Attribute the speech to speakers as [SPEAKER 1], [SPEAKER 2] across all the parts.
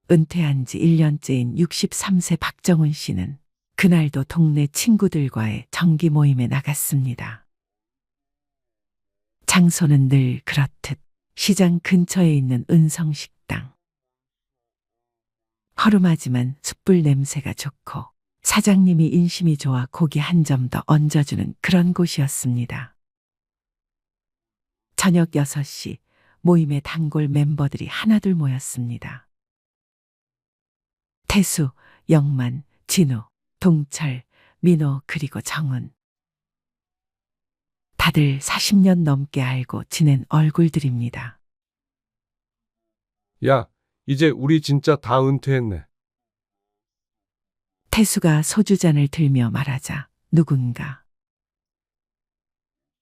[SPEAKER 1] 은퇴한 지 1년째인 63세 박정훈 씨는 그날도 동네 친구들과의 정기 모임에 나갔습니다. 장소는 늘 그렇듯 시장 근처에 있는 은성식당. 허름하지만 숯불 냄새가 좋고 사장님이 인심이 좋아 고기 한 점 더 얹어주는 그런 곳이었습니다. 저녁 6시 모임에 단골 멤버들이 하나둘 모였습니다. 태수, 영만, 진우, 동철, 민호 그리고 정훈. 다들 40년 넘게 알고 지낸 얼굴들입니다.
[SPEAKER 2] 야, 이제 우리 진짜 다 은퇴했네.
[SPEAKER 1] 태수가 소주잔을 들며 말하자 누군가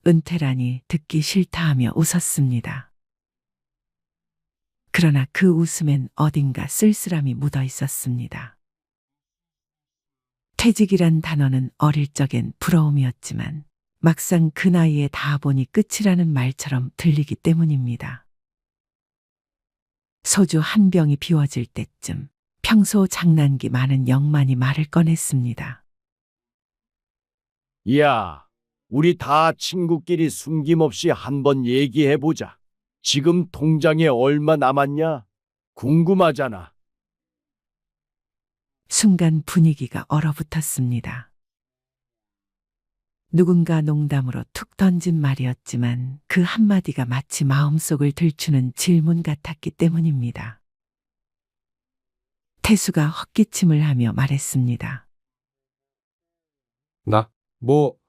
[SPEAKER 1] 은퇴라니 듣기 싫다 하며 웃었습니다. 그러나 그 웃음엔 어딘가 쓸쓸함이 묻어 있었습니다. 퇴직이란 단어는 어릴 적엔 부러움이었지만 막상 그 나이에 다 보니 끝이라는 말처럼 들리기 때문입니다. 소주 한 병이 비워질 때쯤 평소 장난기 많은 영만이 말을 꺼냈습니다.
[SPEAKER 3] 야, 우리 다 친구끼리 숨김없이 한번 얘기해보자. 지금 통장에 얼마 남았냐? 궁금하잖아.
[SPEAKER 1] 순간 분위기가 얼어붙었습니다. 누군가 농담으로 툭 던진 말이었지만 그 한마디가 마치 마음속을 들추는 질문 같았기 때문입니다. 태수가 헛기침을 하며 말했습니다.
[SPEAKER 2] 나,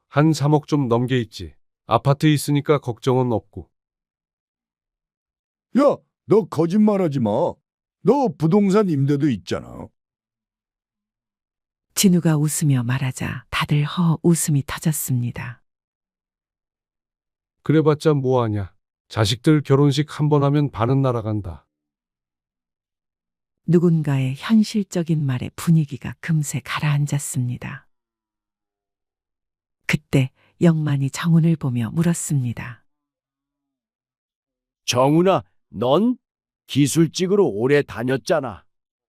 [SPEAKER 2] 한 3억 좀 넘게 있지. 아파트 있으니까 걱정은 없고.
[SPEAKER 4] 야, 너 거짓말하지 마. 너 부동산 임대도 있잖아.
[SPEAKER 1] 진우가 웃으며 말하자 다들 허 웃음이 터졌습니다.
[SPEAKER 2] 그래봤자 뭐하냐. 자식들 결혼식 한 번 하면 반은 날아간다.
[SPEAKER 1] 누군가의 현실적인 말에 분위기가 금세 가라앉았습니다. 그때 영만이 정훈을 보며 물었습니다.
[SPEAKER 3] 정훈아, 넌 기술직으로 오래 다녔잖아.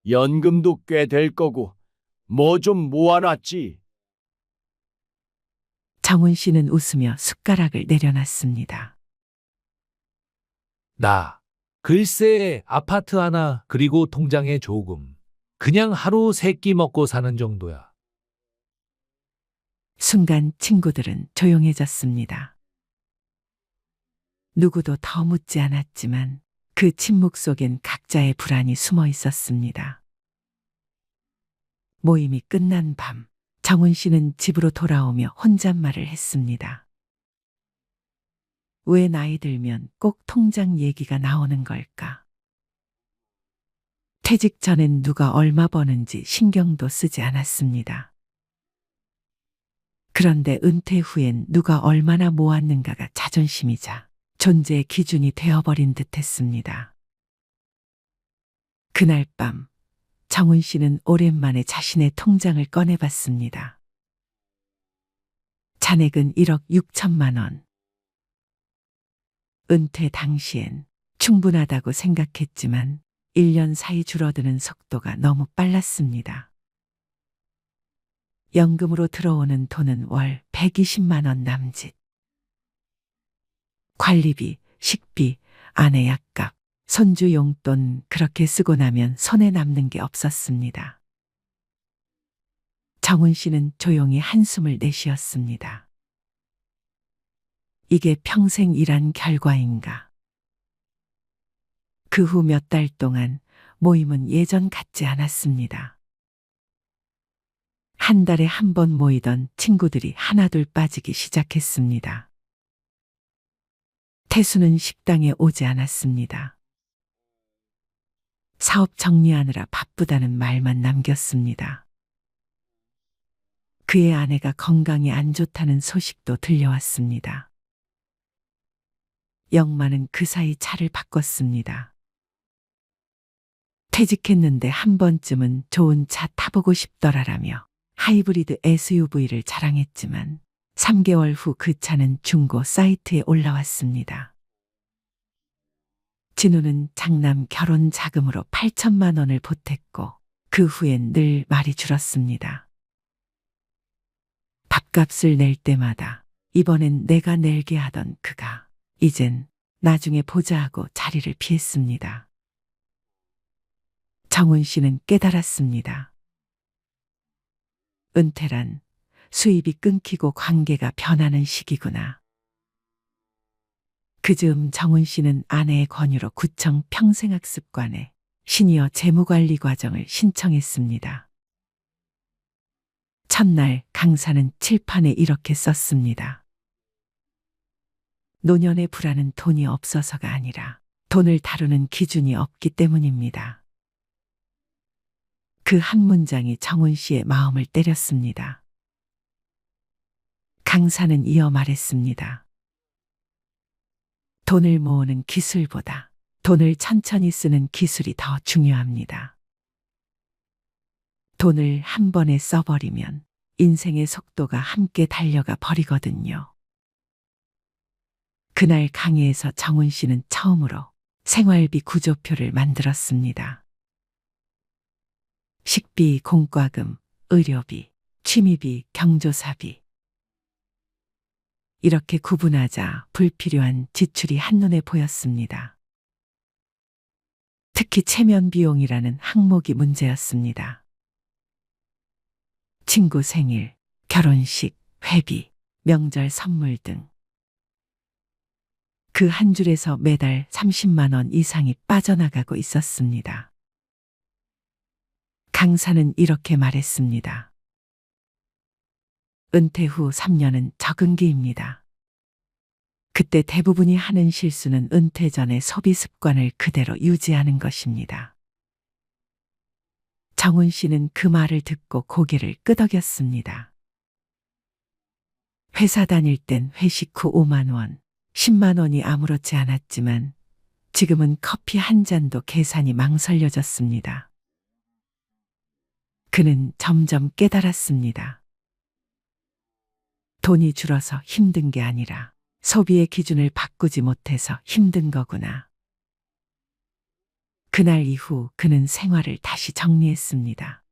[SPEAKER 3] 연금도 꽤 될 거고, 뭐 좀 모아놨지?
[SPEAKER 1] 정훈 씨는 웃으며 숟가락을 내려놨습니다.
[SPEAKER 5] 나, 글쎄, 아파트 하나, 그리고 통장에 조금. 그냥 하루 세 끼 먹고 사는 정도야.
[SPEAKER 1] 순간 친구들은 조용해졌습니다. 누구도 더 묻지 않았지만 그 침묵 속엔 각자의 불안이 숨어 있었습니다. 모임이 끝난 밤, 정훈 씨는 집으로 돌아오며 혼잣말을 했습니다. 왜 나이 들면 꼭 통장 얘기가 나오는 걸까? 퇴직 전엔 누가 얼마 버는지 신경도 쓰지 않았습니다. 그런데 은퇴 후엔 누가 얼마나 모았는가가 자존심이자 존재의 기준이 되어버린 듯했습니다. 그날 밤 정훈 씨는 오랜만에 자신의 통장을 꺼내봤습니다. 잔액은 1억 6천만 원. 은퇴 당시엔 충분하다고 생각했지만 1년 사이 줄어드는 속도가 너무 빨랐습니다. 연금으로 들어오는 돈은 월 120만 원 남짓. 관리비, 식비, 아내 약값, 손주 용돈 그렇게 쓰고 나면 손에 남는 게 없었습니다. 정훈 씨는 조용히 한숨을 내쉬었습니다. 이게 평생 일한 결과인가? 그 후 몇 달 동안 모임은 예전 같지 않았습니다. 한 달에 한 번 모이던 친구들이 하나둘 빠지기 시작했습니다. 태수는 식당에 오지 않았습니다. 사업 정리하느라 바쁘다는 말만 남겼습니다. 그의 아내가 건강이 안 좋다는 소식도 들려왔습니다. 영만은 그 사이 차를 바꿨습니다. 퇴직했는데 한 번쯤은 좋은 차 타보고 싶더라라며 하이브리드 SUV를 자랑했지만 3개월 후 그 차는 중고 사이트에 올라왔습니다. 진우는 장남 결혼 자금으로 8천만 원을 보탰고 그 후엔 늘 말이 줄었습니다. 밥값을 낼 때마다 이번엔 내가 낼게 하던 그가 이젠 나중에 보자 하고 자리를 피했습니다. 정훈 씨는 깨달았습니다. 은퇴란 수입이 끊기고 관계가 변하는 시기구나. 그즈음 정훈 씨는 아내의 권유로 구청 평생학습관에 시니어 재무관리 과정을 신청했습니다. 첫날 강사는 칠판에 이렇게 썼습니다. 노년의 불안은 돈이 없어서가 아니라 돈을 다루는 기준이 없기 때문입니다. 그 한 문장이 정훈 씨의 마음을 때렸습니다. 강사는 이어 말했습니다. 돈을 모으는 기술보다 돈을 천천히 쓰는 기술이 더 중요합니다. 돈을 한 번에 써버리면 인생의 속도가 함께 달려가 버리거든요. 그날 강의에서 정훈 씨는 처음으로 생활비 구조표를 만들었습니다. 식비, 공과금, 의료비, 취미비, 경조사비. 이렇게 구분하자 불필요한 지출이 한눈에 보였습니다. 특히 체면 비용이라는 항목이 문제였습니다. 친구 생일, 결혼식, 회비, 명절 선물 등. 그 한 줄에서 매달 30만 원 이상이 빠져나가고 있었습니다. 강사는 이렇게 말했습니다. 은퇴 후 3년은 적응기입니다. 그때 대부분이 하는 실수는 은퇴 전의 소비 습관을 그대로 유지하는 것입니다. 정훈 씨는 그 말을 듣고 고개를 끄덕였습니다. 회사 다닐 땐 회식 후 5만 원, 10만 원이 아무렇지 않았지만 지금은 커피 한 잔도 계산이 망설여졌습니다. 그는 점점 깨달았습니다. 돈이 줄어서 힘든 게 아니라 소비의 기준을 바꾸지 못해서 힘든 거구나. 그날 이후 그는 생활을 다시 정리했습니다.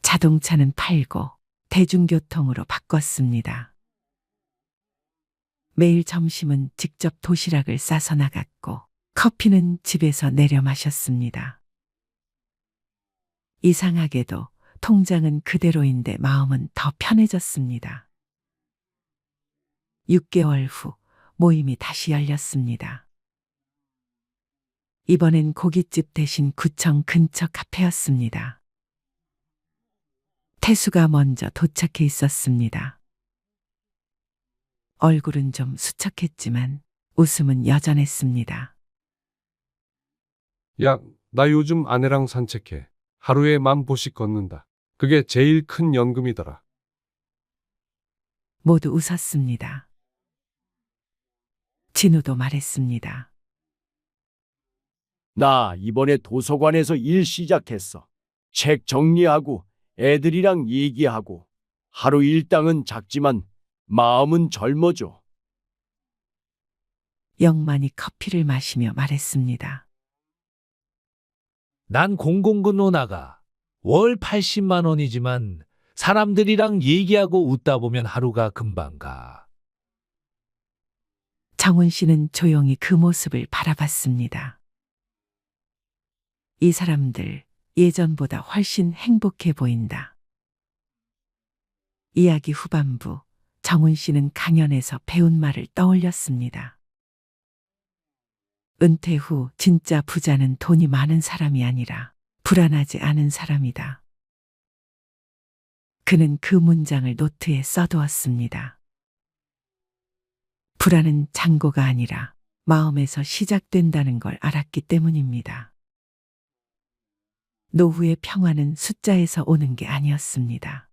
[SPEAKER 1] 자동차는 팔고 대중교통으로 바꿨습니다. 매일 점심은 직접 도시락을 싸서 나갔고 커피는 집에서 내려 마셨습니다. 이상하게도 통장은 그대로인데 마음은 더 편해졌습니다. 6개월 후 모임이 다시 열렸습니다. 이번엔 고깃집 대신 구청 근처 카페였습니다. 태수가 먼저 도착해 있었습니다. 얼굴은 좀 수척했지만 웃음은 여전했습니다.
[SPEAKER 2] 야, 나 요즘 아내랑 산책해. 하루에 10,000보씩 걷는다. 그게 제일 큰 연금이더라.
[SPEAKER 1] 모두 웃었습니다. 진우도 말했습니다.
[SPEAKER 3] 나 이번에 도서관에서 일 시작했어. 책 정리하고 애들이랑 얘기하고 하루 일당은 작지만 마음은 젊어져.
[SPEAKER 1] 영만이 커피를 마시며 말했습니다.
[SPEAKER 5] 난 공공근로 나가. 월 80만 원이지만 사람들이랑 얘기하고 웃다 보면 하루가 금방 가.
[SPEAKER 1] 정훈 씨는 조용히 그 모습을 바라봤습니다. 이 사람들 예전보다 훨씬 행복해 보인다. 이야기 후반부 정훈 씨는 강연에서 배운 말을 떠올렸습니다. 은퇴 후 진짜 부자는 돈이 많은 사람이 아니라 불안하지 않은 사람이다. 그는 그 문장을 노트에 써두었습니다. 불안은 잔고가 아니라 마음에서 시작된다는 걸 알았기 때문입니다. 노후의 평화는 숫자에서 오는 게 아니었습니다.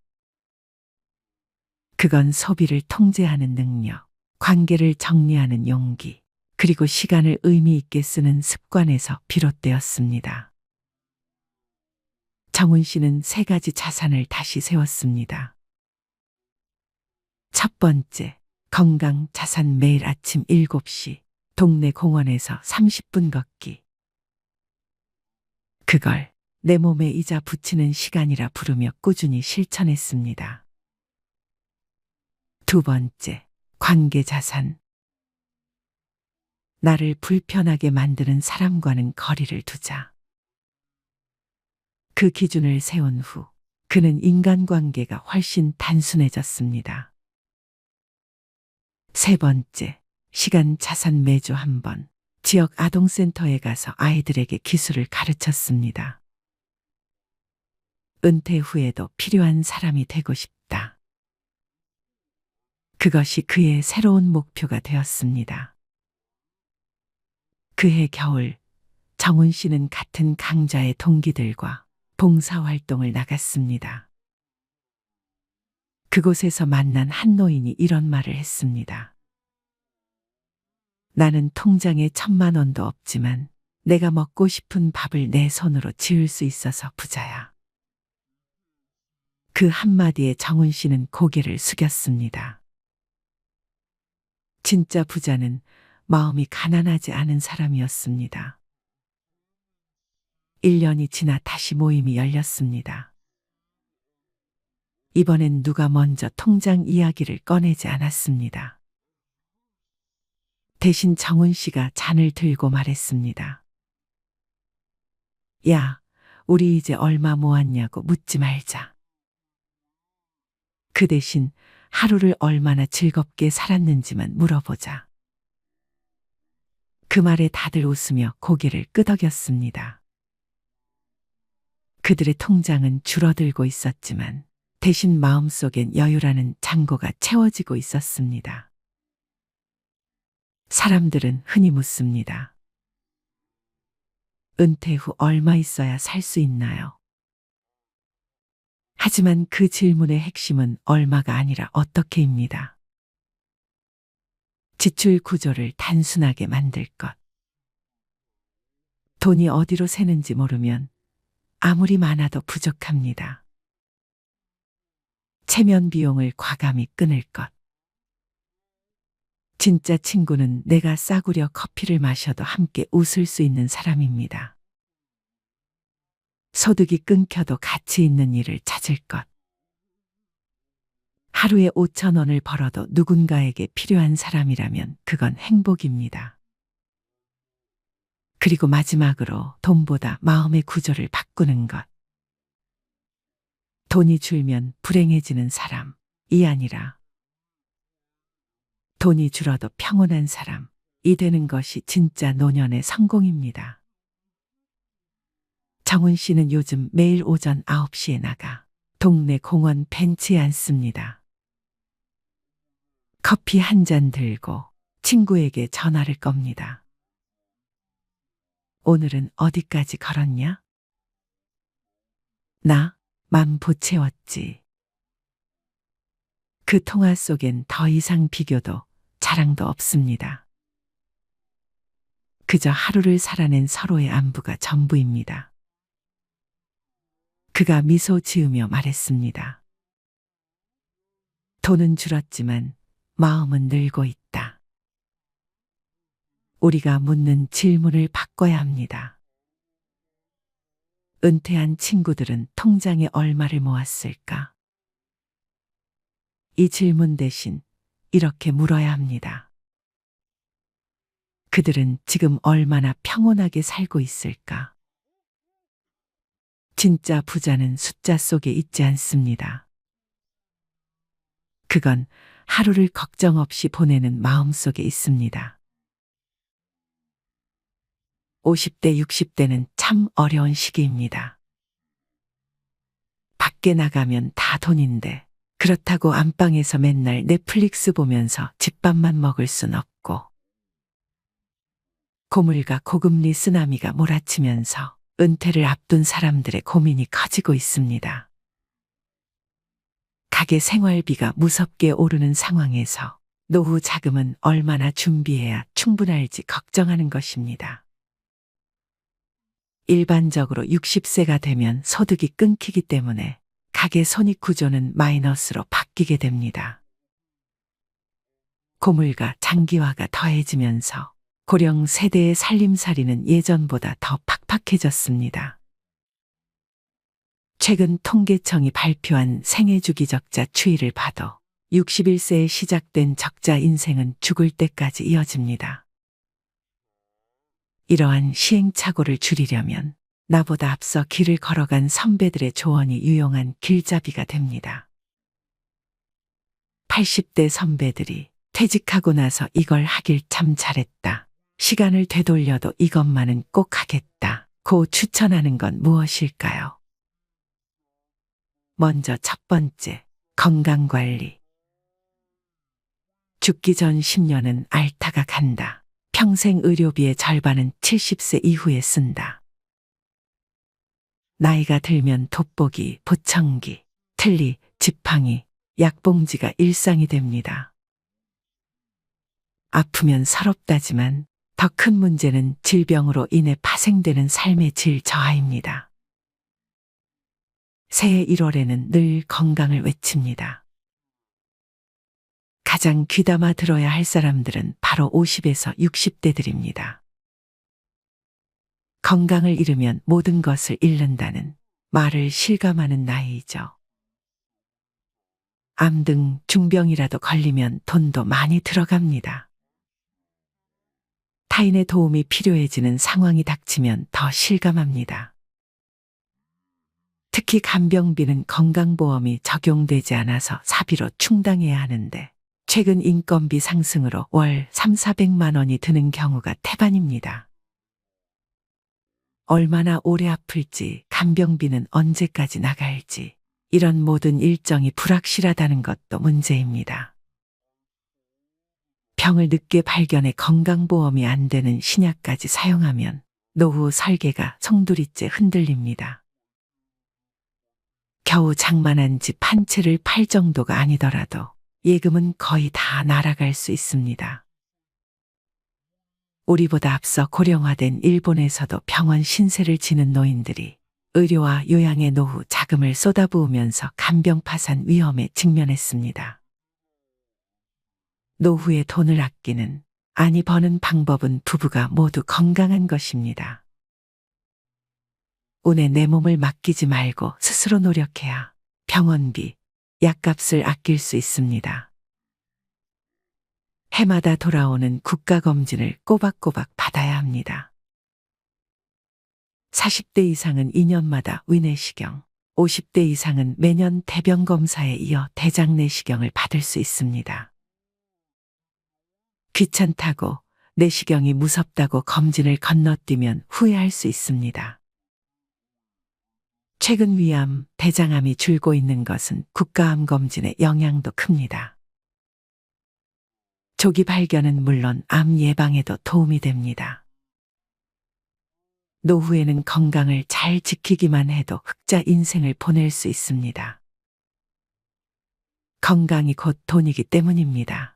[SPEAKER 1] 그건 소비를 통제하는 능력, 관계를 정리하는 용기, 그리고 시간을 의미 있게 쓰는 습관에서 비롯되었습니다. 정훈 씨는 3가지 자산을 다시 세웠습니다. 첫 번째, 건강 자산 매일 아침 7시 동네 공원에서 30분 걷기. 그걸 내 몸에 이자 붙이는 시간이라 부르며 꾸준히 실천했습니다. 두 번째, 관계 자산. 나를 불편하게 만드는 사람과는 거리를 두자. 그 기준을 세운 후 그는 인간관계가 훨씬 단순해졌습니다. 세 번째, 시간 자산. 매주 한 번 지역 아동센터에 가서 아이들에게 기술을 가르쳤습니다. 은퇴 후에도 필요한 사람이 되고 싶다. 그것이 그의 새로운 목표가 되었습니다. 그해 겨울, 정훈 씨는 같은 강좌의 동기들과 봉사활동을 나갔습니다. 그곳에서 만난 한 노인이 이런 말을 했습니다. 나는 통장에 1,000만 원도 없지만 내가 먹고 싶은 밥을 내 손으로 지을 수 있어서 부자야. 그 한마디에 정훈 씨는 고개를 숙였습니다. 진짜 부자는 마음이 가난하지 않은 사람이었습니다. 1년이 지나 다시 모임이 열렸습니다. 이번엔 누가 먼저 통장 이야기를 꺼내지 않았습니다. 대신 정훈 씨가 잔을 들고 말했습니다. 야, 우리 이제 얼마 모았냐고 묻지 말자. 그 대신 하루를 얼마나 즐겁게 살았는지만 물어보자. 그 말에 다들 웃으며 고개를 끄덕였습니다. 그들의 통장은 줄어들고 있었지만 대신 마음속엔 여유라는 잔고가 채워지고 있었습니다. 사람들은 흔히 묻습니다. 은퇴 후 얼마 있어야 살 수 있나요? 하지만 그 질문의 핵심은 얼마가 아니라 어떻게입니다. 지출 구조를 단순하게 만들 것. 돈이 어디로 새는지 모르면 아무리 많아도 부족합니다. 체면 비용을 과감히 끊을 것. 진짜 친구는 내가 싸구려 커피를 마셔도 함께 웃을 수 있는 사람입니다. 소득이 끊겨도 가치 있는 일을 찾을 것. 하루에 5,000원을 벌어도 누군가에게 필요한 사람이라면 그건 행복입니다. 그리고 마지막으로 돈보다 마음의 구조를 바꾸는 것. 돈이 줄면 불행해지는 사람이 아니라 돈이 줄어도 평온한 사람이 되는 것이 진짜 노년의 성공입니다. 정훈 씨는 요즘 매일 오전 9시에 나가 동네 공원 벤치에 앉습니다. 커피 한 잔 들고 친구에게 전화를 겁니다. 오늘은 어디까지 걸었냐? 나 10,000보 채웠지. 그 통화 속엔 더 이상 비교도 자랑도 없습니다. 그저 하루를 살아낸 서로의 안부가 전부입니다. 그가 미소 지으며 말했습니다. 돈은 줄었지만 마음은 늘고 있다. 우리가 묻는 질문을 바꿔야 합니다. 은퇴한 친구들은 통장에 얼마를 모았을까? 이 질문 대신 이렇게 물어야 합니다. 그들은 지금 얼마나 평온하게 살고 있을까? 진짜 부자는 숫자 속에 있지 않습니다. 그건 하루를 걱정 없이 보내는 마음 속에 있습니다. 50대, 60대는 참 어려운 시기입니다. 밖에 나가면 다 돈인데 그렇다고 안방에서 맨날 넷플릭스 보면서 집밥만 먹을 순 없고 고물가 고금리 쓰나미가 몰아치면서 은퇴를 앞둔 사람들의 고민이 커지고 있습니다. 가계 생활비가 무섭게 오르는 상황에서 노후 자금은 얼마나 준비해야 충분할지 걱정하는 것입니다. 일반적으로 60세가 되면 소득이 끊기기 때문에 가계 손익 구조는 마이너스로 바뀌게 됩니다. 고물가 장기화가 더해지면서 고령 세대의 살림살이는 예전보다 더 팍팍해졌습니다. 최근 통계청이 발표한 생애주기 적자 추이를 봐도 61세에 시작된 적자 인생은 죽을 때까지 이어집니다. 이러한 시행착오를 줄이려면 나보다 앞서 길을 걸어간 선배들의 조언이 유용한 길잡이가 됩니다. 80대 선배들이 퇴직하고 나서 이걸 하길 참 잘했다. 시간을 되돌려도 이것만은 꼭 하겠다. 고 추천하는 건 무엇일까요? 먼저 첫 번째, 건강관리. 죽기 전 10년은 앓다가 간다. 평생 의료비의 절반은 70세 이후에 쓴다. 나이가 들면 돋보기, 보청기, 틀니, 지팡이, 약봉지가 일상이 됩니다. 아프면 서럽다지만 더 큰 문제는 질병으로 인해 파생되는 삶의 질 저하입니다. 새해 1월에는 늘 건강을 외칩니다. 가장 귀담아 들어야 할 사람들은 바로 50에서 60대들입니다. 건강을 잃으면 모든 것을 잃는다는 말을 실감하는 나이이죠. 암 등 중병이라도 걸리면 돈도 많이 들어갑니다. 타인의 도움이 필요해지는 상황이 닥치면 더 실감합니다. 특히 간병비는 건강보험이 적용되지 않아서 사비로 충당해야 하는데 최근 인건비 상승으로 월 3,400만 원이 드는 경우가 태반입니다. 얼마나 오래 아플지, 간병비는 언제까지 나갈지, 이런 모든 일정이 불확실하다는 것도 문제입니다. 병을 늦게 발견해 건강보험이 안 되는 신약까지 사용하면 노후 설계가 송두리째 흔들립니다. 겨우 장만한 집 한 채를 팔 정도가 아니더라도 예금은 거의 다 날아갈 수 있습니다. 우리보다 앞서 고령화된 일본에서도 병원 신세를 지는 노인들이 의료와 요양의 노후 자금을 쏟아부으면서 간병 파산 위험에 직면했습니다. 노후에 돈을 아끼는, 아니 버는 방법은 부부가 모두 건강한 것입니다. 운에 내 몸을 맡기지 말고 스스로 노력해야 병원비, 약값을 아낄 수 있습니다. 해마다 돌아오는 국가검진을 꼬박꼬박 받아야 합니다. 40대 이상은 2년마다 위내시경, 50대 이상은 매년 대변검사에 이어 대장내시경을 받을 수 있습니다. 귀찮다고, 내시경이 무섭다고 검진을 건너뛰면 후회할 수 있습니다. 최근 위암, 대장암이 줄고 있는 것은 국가암 검진의 영향도 큽니다. 조기 발견은 물론 암 예방에도 도움이 됩니다. 노후에는 건강을 잘 지키기만 해도 흑자 인생을 보낼 수 있습니다. 건강이 곧 돈이기 때문입니다.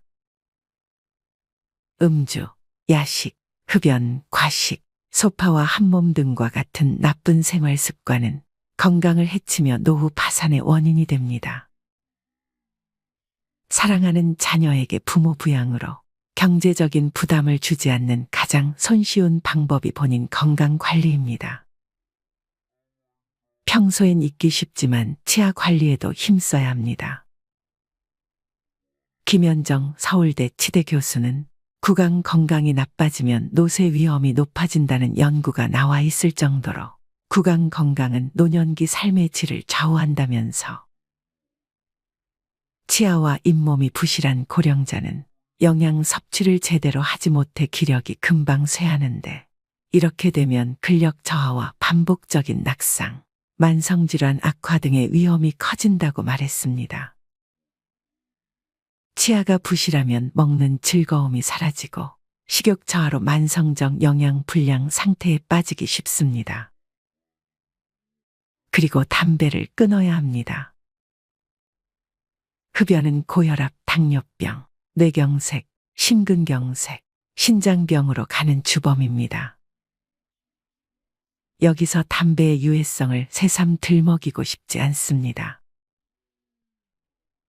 [SPEAKER 1] 음주, 야식, 흡연, 과식, 소파와 한몸 등과 같은 나쁜 생활 습관은 건강을 해치며 노후 파산의 원인이 됩니다. 사랑하는 자녀에게 부모 부양으로 경제적인 부담을 주지 않는 가장 손쉬운 방법이 본인 건강 관리입니다. 평소엔 잊기 쉽지만 치아 관리에도 힘써야 합니다. 김현정 서울대 치대 교수는 구강 건강이 나빠지면 노쇠 위험이 높아진다는 연구가 나와 있을 정도로 구강 건강은 노년기 삶의 질을 좌우한다면서 치아와 잇몸이 부실한 고령자는 영양 섭취를 제대로 하지 못해 기력이 금방 쇠하는데 이렇게 되면 근력 저하와 반복적인 낙상, 만성질환 악화 등의 위험이 커진다고 말했습니다. 치아가 부실하면 먹는 즐거움이 사라지고 식욕 저하로 만성적 영양 불량 상태에 빠지기 쉽습니다. 그리고 담배를 끊어야 합니다. 흡연은 고혈압, 당뇨병, 뇌경색, 심근경색, 신장병으로 가는 주범입니다. 여기서 담배의 유해성을 새삼 들먹이고 싶지 않습니다.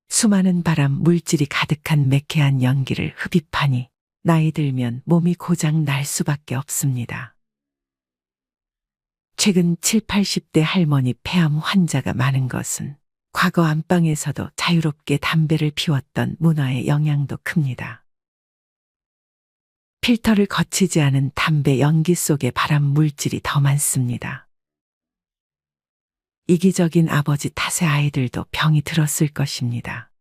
[SPEAKER 1] 수많은 발암 물질이 가득한 매캐한 연기를 흡입하니 나이 들면 몸이 고장 날 수밖에 없습니다. 최근 7, 80대 할머니 폐암 환자가 많은 것은 과거 안방에서도 자유롭게 담배를 피웠던 문화의 영향도 큽니다. 필터를 거치지 않은 담배 연기 속에 발암 물질이 더 많습니다. 이기적인 아버지 탓에 아이들도 병이 들었을 것입니다.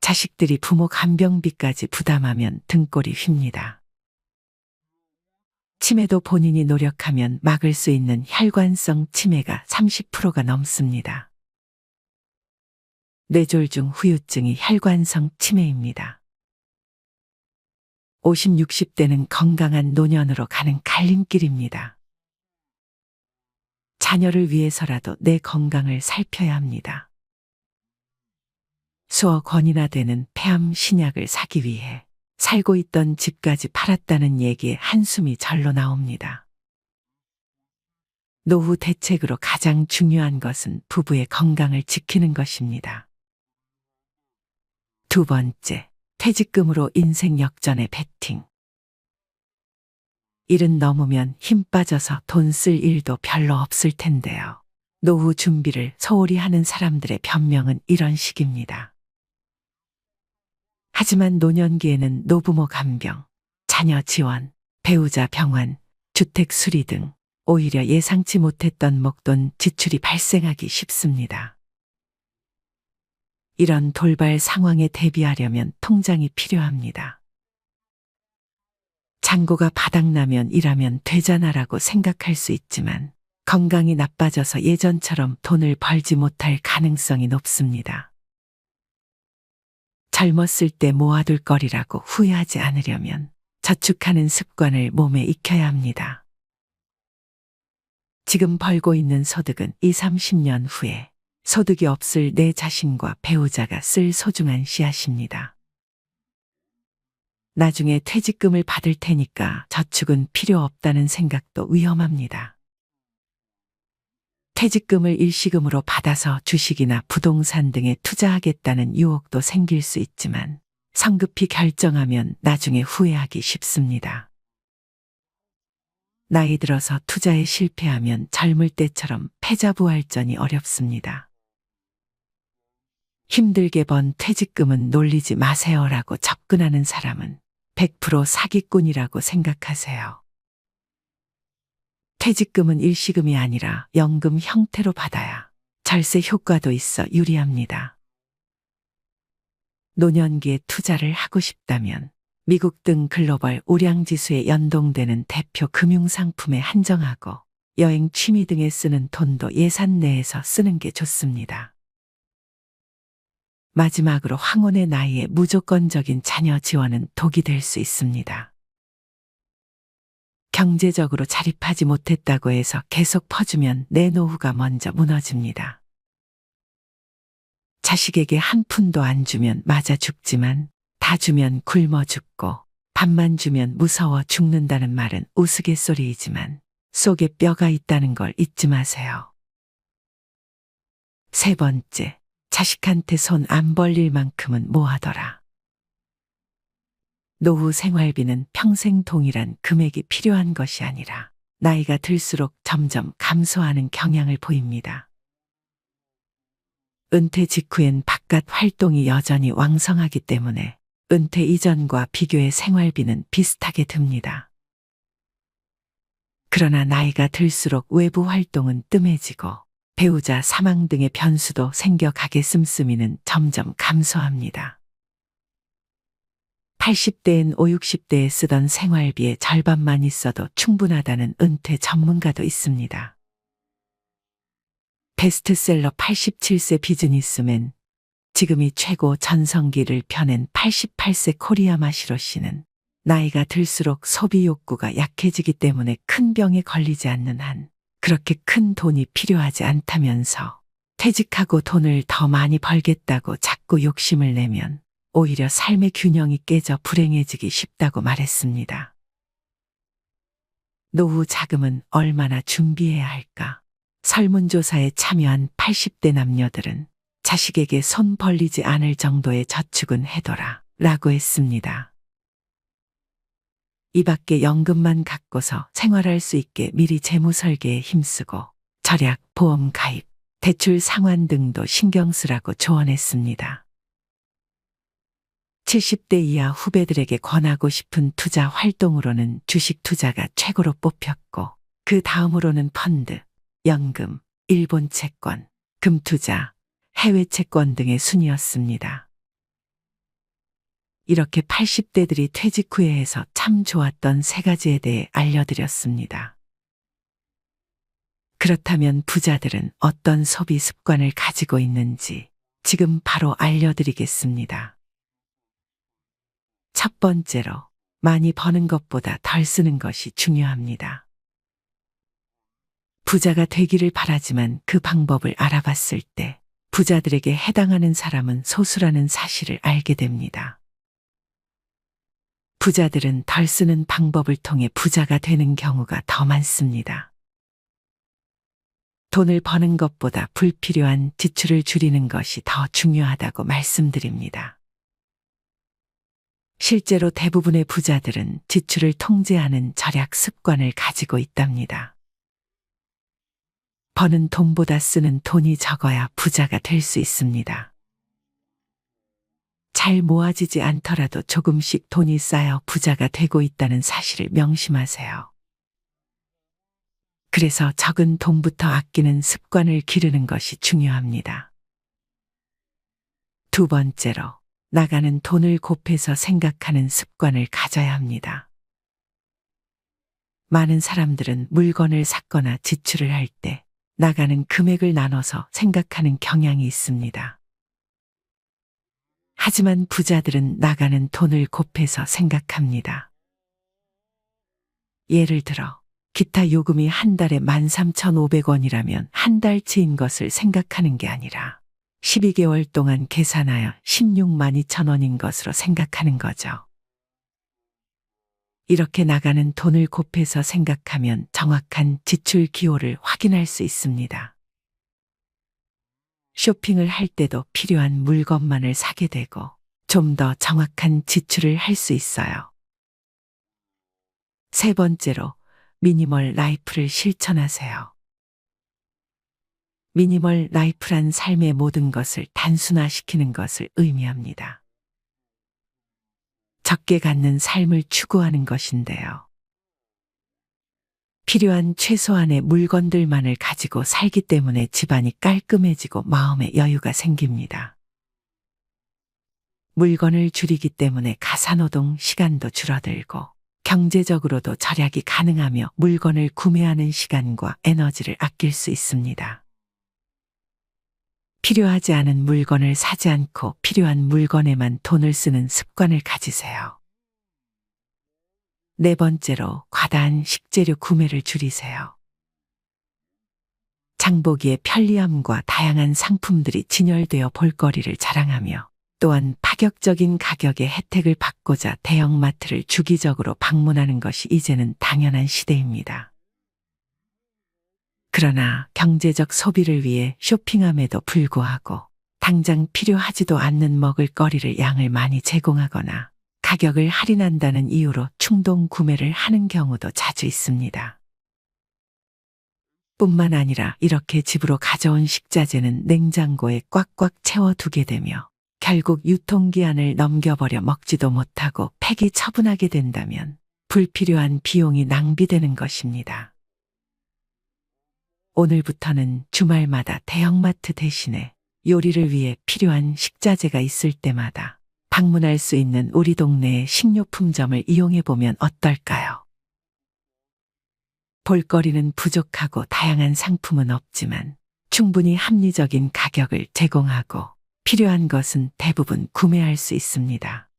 [SPEAKER 1] 자식들이 부모 간병비까지 부담하면 등골이 휩니다. 치매도 본인이 노력하면 막을 수 있는 혈관성 치매가 30%가 넘습니다. 뇌졸 중 후유증이 혈관성 치매입니다. 50, 60대는 건강한 노년으로 가는 갈림길입니다. 자녀를 위해서라도 내 건강을 살펴야 합니다. 수억 원이나 되는 폐암 신약을 사기 위해 살고 있던 집까지 팔았다는 얘기에 한숨이 절로 나옵니다. 노후 대책으로 가장 중요한 것은 부부의 건강을 지키는 것입니다. 두 번째, 퇴직금으로 인생 역전의 베팅. 일은 넘으면 힘 빠져서 돈 쓸 일도 별로 없을 텐데요. 노후 준비를 소홀히 하는 사람들의 변명은 이런 식입니다. 하지만 노년기에는 노부모 간병, 자녀 지원, 배우자 병환, 주택 수리 등 오히려 예상치 못했던 목돈 지출이 발생하기 쉽습니다. 이런 돌발 상황에 대비하려면 통장이 필요합니다. 잔고가 바닥나면 일하면 되잖아라고 생각할 수 있지만 건강이 나빠져서 예전처럼 돈을 벌지 못할 가능성이 높습니다. 젊었을 때 모아둘 거리라고 후회하지 않으려면 저축하는 습관을 몸에 익혀야 합니다. 지금 벌고 있는 소득은 20, 30년 후에 소득이 없을 내 자신과 배우자가 쓸 소중한 씨앗입니다. 나중에 퇴직금을 받을 테니까 저축은 필요 없다는 생각도 위험합니다. 퇴직금을 일시금으로 받아서 주식이나 부동산 등에 투자하겠다는 유혹도 생길 수 있지만 성급히 결정하면 나중에 후회하기 쉽습니다. 나이 들어서 투자에 실패하면 젊을 때처럼 패자부활전이 어렵습니다. 힘들게 번 퇴직금은 놀리지 마세요라고 접근하는 사람은 100% 사기꾼이라고 생각하세요. 퇴직금은 일시금이 아니라 연금 형태로 받아야 절세 효과도 있어 유리합니다. 노년기에 투자를 하고 싶다면 미국 등 글로벌 우량지수에 연동되는 대표 금융상품에 한정하고 여행, 취미 등에 쓰는 돈도 예산 내에서 쓰는 게 좋습니다. 마지막으로 황혼의 나이에 무조건적인 자녀 지원은 독이 될 수 있습니다. 경제적으로 자립하지 못했다고 해서 계속 퍼주면 내 노후가 먼저 무너집니다. 자식에게 한 푼도 안 주면 맞아 죽지만 다 주면 굶어 죽고 밥만 주면 무서워 죽는다는 말은 우스갯소리이지만 속에 뼈가 있다는 걸 잊지 마세요. 세 번째, 자식한테 손 안 벌릴 만큼은 모아둬라. 노후 생활비는 평생 동일한 금액이 필요한 것이 아니라 나이가 들수록 점점 감소하는 경향을 보입니다. 은퇴 직후엔 바깥 활동이 여전히 왕성하기 때문에 은퇴 이전과 비교해 생활비는 비슷하게 듭니다. 그러나 나이가 들수록 외부 활동은 뜸해지고 배우자 사망 등의 변수도 생겨가게 씀씀이는 점점 감소합니다. 80대엔 5, 60대에 쓰던 생활비의 절반만 있어도 충분하다는 은퇴 전문가도 있습니다. 베스트셀러 87세 비즈니스맨, 지금이 최고 전성기를 펴낸 88세 코리아 마시로 씨는 나이가 들수록 소비 욕구가 약해지기 때문에 큰 병에 걸리지 않는 한 그렇게 큰 돈이 필요하지 않다면서 퇴직하고 돈을 더 많이 벌겠다고 자꾸 욕심을 내면 오히려 삶의 균형이 깨져 불행해지기 쉽다고 말했습니다. 노후 자금은 얼마나 준비해야 할까? 설문조사에 참여한 80대 남녀들은 자식에게 손 벌리지 않을 정도의 저축은 해둬라 라고 했습니다. 이 밖에 연금만 갖고서 생활할 수 있게 미리 재무 설계에 힘쓰고 절약, 보험 가입, 대출 상환 등도 신경 쓰라고 조언했습니다. 70대 이하 후배들에게 권하고 싶은 투자 활동으로는 주식 투자가 최고로 뽑혔고 그 다음으로는 펀드, 연금, 일본 채권, 금투자, 해외 채권 등의 순이었습니다. 이렇게 80대들이 퇴직 후에 해서 참 좋았던 세 가지에 대해 알려드렸습니다. 그렇다면 부자들은 어떤 소비 습관을 가지고 있는지 지금 바로 알려드리겠습니다. 첫 번째로, 많이 버는 것보다 덜 쓰는 것이 중요합니다. 부자가 되기를 바라지만 그 방법을 알아봤을 때 부자들에게 해당하는 사람은 소수라는 사실을 알게 됩니다. 부자들은 덜 쓰는 방법을 통해 부자가 되는 경우가 더 많습니다. 돈을 버는 것보다 불필요한 지출을 줄이는 것이 더 중요하다고 말씀드립니다. 실제로 대부분의 부자들은 지출을 통제하는 절약 습관을 가지고 있답니다. 버는 돈보다 쓰는 돈이 적어야 부자가 될 수 있습니다. 잘 모아지지 않더라도 조금씩 돈이 쌓여 부자가 되고 있다는 사실을 명심하세요. 그래서 적은 돈부터 아끼는 습관을 기르는 것이 중요합니다. 두 번째로, 나가는 돈을 곱해서 생각하는 습관을 가져야 합니다. 많은 사람들은 물건을 샀거나 지출을 할 때 나가는 금액을 나눠서 생각하는 경향이 있습니다. 하지만 부자들은 나가는 돈을 곱해서 생각합니다. 예를 들어, 기타 요금이 한 달에 13,500원이라면 한 달치인 것을 생각하는 게 아니라 12개월 동안 계산하여 162,000원인 것으로 생각하는 거죠. 이렇게 나가는 돈을 곱해서 생각하면 정확한 지출 기호를 확인할 수 있습니다. 쇼핑을 할 때도 필요한 물건만을 사게 되고 좀 더 정확한 지출을 할 수 있어요. 세 번째로, 미니멀 라이프를 실천하세요. 미니멀 라이프란 삶의 모든 것을 단순화시키는 것을 의미합니다. 적게 갖는 삶을 추구하는 것인데요. 필요한 최소한의 물건들만을 가지고 살기 때문에 집안이 깔끔해지고 마음의 여유가 생깁니다. 물건을 줄이기 때문에 가사노동 시간도 줄어들고 경제적으로도 절약이 가능하며 물건을 구매하는 시간과 에너지를 아낄 수 있습니다. 필요하지 않은 물건을 사지 않고 필요한 물건에만 돈을 쓰는 습관을 가지세요. 네 번째로, 과다한 식재료 구매를 줄이세요. 장보기의 편리함과 다양한 상품들이 진열되어 볼거리를 자랑하며 또한 파격적인 가격의 혜택을 받고자 대형마트를 주기적으로 방문하는 것이 이제는 당연한 시대입니다. 그러나 경제적 소비를 위해 쇼핑함에도 불구하고 당장 필요하지도 않는 먹을거리를 양을 많이 제공하거나 가격을 할인한다는 이유로 충동 구매를 하는 경우도 자주 있습니다. 뿐만 아니라 이렇게 집으로 가져온 식자재는 냉장고에 꽉꽉 채워두게 되며 결국 유통기한을 넘겨버려 먹지도 못하고 폐기 처분하게 된다면 불필요한 비용이 낭비되는 것입니다. 오늘부터는 주말마다 대형마트 대신에 요리를 위해 필요한 식자재가 있을 때마다 방문할 수 있는 우리 동네의 식료품점을 이용해보면 어떨까요? 볼거리는 부족하고 다양한 상품은 없지만 충분히 합리적인 가격을 제공하고 필요한 것은 대부분 구매할 수 있습니다.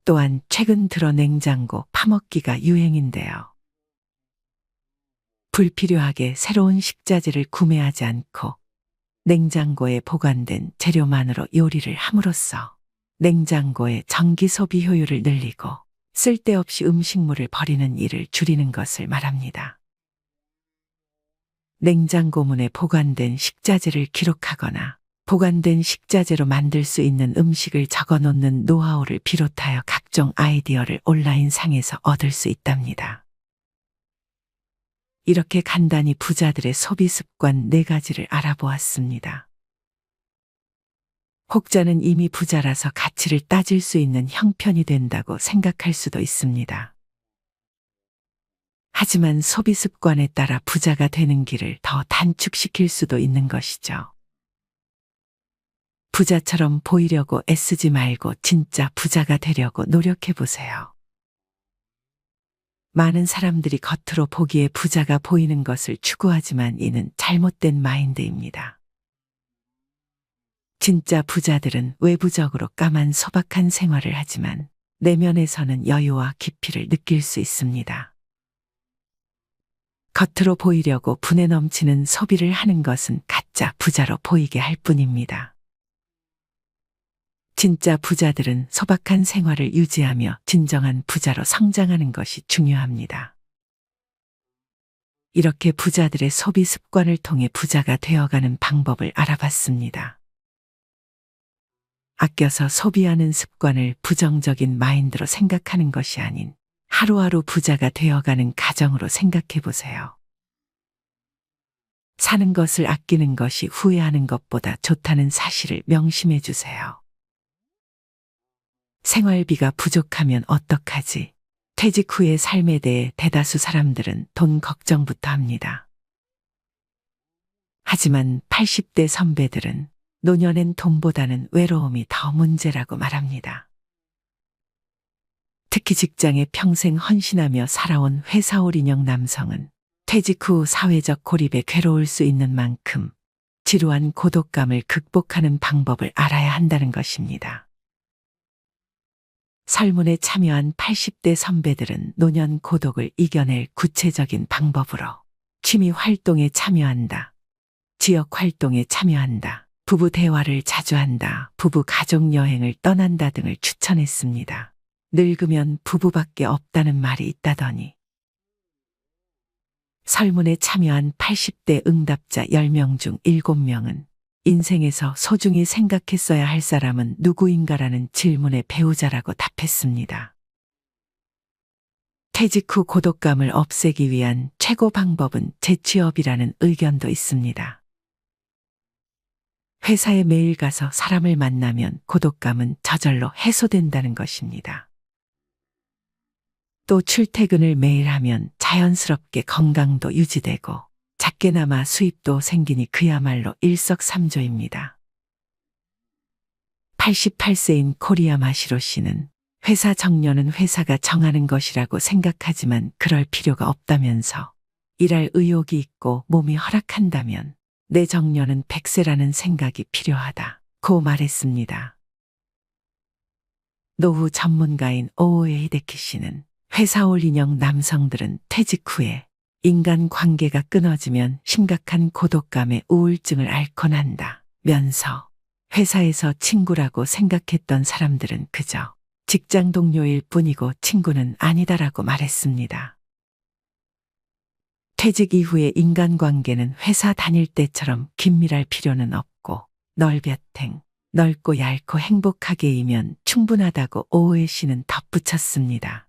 [SPEAKER 1] 또한 최근 들어 냉장고 파먹기가 유행인데요. 불필요하게 새로운 식자재를 구매하지 않고 냉장고에 보관된 재료만으로 요리를 함으로써 냉장고의 전기 소비 효율을 늘리고 쓸데없이 음식물을 버리는 일을 줄이는 것을 말합니다. 냉장고 문에 보관된 식자재를 기록하거나 보관된 식자재로 만들 수 있는 음식을 적어 놓는 노하우를 비롯하여 각종 아이디어를 온라인상에서 얻을 수 있답니다. 이렇게 간단히 부자들의 소비 습관 4가지를 알아보았습니다. 혹자는 이미 부자라서 가치를 따질 수 있는 형편이 된다고 생각할 수도 있습니다. 하지만 소비 습관에 따라 부자가 되는 길을 더 단축시킬 수도 있는 것이죠. 부자처럼 보이려고 애쓰지 말고 진짜 부자가 되려고 노력해 보세요. 많은 사람들이 겉으로 보기에 부자가 보이는 것을 추구하지만 이는 잘못된 마인드입니다. 진짜 부자들은 외부적으로 까만 소박한 생활을 하지만 내면에서는 여유와 깊이를 느낄 수 있습니다. 겉으로 보이려고 분에 넘치는 소비를 하는 것은 가짜 부자로 보이게 할 뿐입니다. 진짜 부자들은 소박한 생활을 유지하며 진정한 부자로 성장하는 것이 중요합니다. 이렇게 부자들의 소비 습관을 통해 부자가 되어가는 방법을 알아봤습니다. 아껴서 소비하는 습관을 부정적인 마인드로 생각하는 것이 아닌 하루하루 부자가 되어가는 가정으로 생각해 보세요. 사는 것을 아끼는 것이 후회하는 것보다 좋다는 사실을 명심해 주세요. 생활비가 부족하면 어떡하지? 퇴직 후의 삶에 대해 대다수 사람들은 돈 걱정부터 합니다. 하지만 80대 선배들은 노년엔 돈보다는 외로움이 더 문제라고 말합니다. 특히 직장에 평생 헌신하며 살아온 회사올 인형 남성은 퇴직 후 사회적 고립에 괴로울 수 있는 만큼 지루한 고독감을 극복하는 방법을 알아야 한다는 것입니다. 설문에 참여한 80대 선배들은 노년 고독을 이겨낼 구체적인 방법으로 취미 활동에 참여한다, 지역 활동에 참여한다, 부부 대화를 자주 한다, 부부 가족 여행을 떠난다 등을 추천했습니다. 늙으면 부부밖에 없다는 말이 있다더니. 설문에 참여한 80대 응답자 10명 중 7명은 인생에서 소중히 생각했어야 할 사람은 누구인가라는 질문에 배우자라고 답했습니다. 퇴직 후 고독감을 없애기 위한 최고 방법은 재취업이라는 의견도 있습니다. 회사에 매일 가서 사람을 만나면 고독감은 저절로 해소된다는 것입니다. 또 출퇴근을 매일 하면 자연스럽게 건강도 유지되고 작게나마 수입도 생기니 그야말로 일석삼조입니다. 88세인 코리아 마시로 씨는 회사 정년은 회사가 정하는 것이라고 생각하지만 그럴 필요가 없다면서 일할 의욕이 있고 몸이 허락한다면 내 정년은 100세라는 생각이 필요하다고 말했습니다. 노후 전문가인 오오에 히데키 씨는 회사올 인형 남성들은 퇴직 후에 인간관계가 끊어지면 심각한 고독감에 우울증을 앓곤 한다면서 회사에서 친구라고 생각했던 사람들은 그저 직장 동료일 뿐이고 친구는 아니다라고 말했습니다. 퇴직 이후의 인간관계는 회사 다닐 때처럼 긴밀할 필요는 없고 널볕행, 넓고 얇고 행복하게이면 충분하다고 오오에 씨는 덧붙였습니다.